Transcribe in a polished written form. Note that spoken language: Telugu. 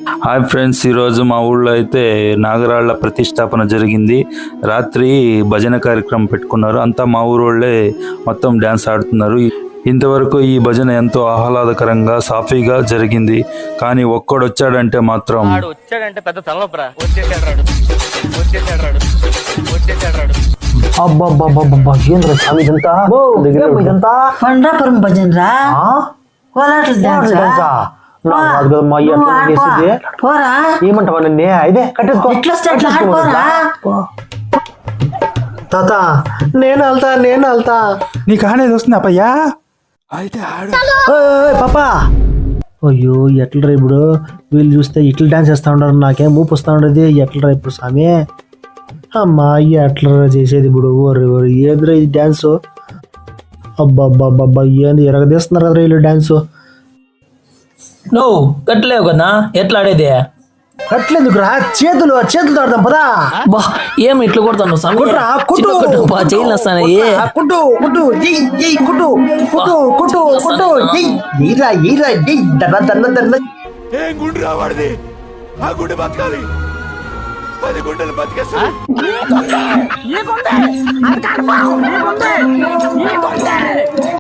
హాయ్ ఫ్రెండ్స్, ఈరోజు మా ఊళ్ళో అయితే నాగరాళ్ల ప్రతిష్టాపన జరిగింది. రాత్రి భజన కార్యక్రమం పెట్టుకున్నారు. అంతా మా ఊరోళ్ళే మొత్తం డ్యాన్స్ ఆడుతున్నారు. ఇంతవరకు ఈ భజన ఎంతో ఆహ్లాదకరంగా సాఫీగా జరిగింది. కానీ ఒక్కడు వచ్చాడంటే మాత్రం పెద్ద తలనొప్పరా. ఏంద్రా స్వామి ఇదంతా పండ్రాపురం భజన రా, కోలాటలు డాన్సా? పోరా, ఏమంటావా నన్ను? అయితే కట్టేసుకో. తాత నేను వెళ్తా నీకు ఆనేది వస్తుంది అప్పయ్యా. అయితే పాపా. అయ్యో ఎట్లరా ఇప్పుడు వీళ్ళు చూస్తే ఇట్లా డాన్స్ చేస్తా ఉండరు, నాకేం ఊపు వస్తా ఉండదు. ఎట్లరా ఇప్పుడు స్వామి? అమ్మా ఎట్లరా చేసేది ఇప్పుడు? ఓరి ఏదిరా ఇది డాన్స్? అబ్బా ఏంది ఎరగదీస్తున్నారు కదరా వీళ్ళు డాన్స్. నువ్వు కట్టలేవు కదా, ఎట్లా ఆడేది? కట్లేందుకురా, చేతులు ఆడదాం పదా. బా ఏమి ఇట్లా కొడతాను? గుండు రావాడిది, ఆ గుండె బతకాలి, 10 గుండెలు బతికేస్తా.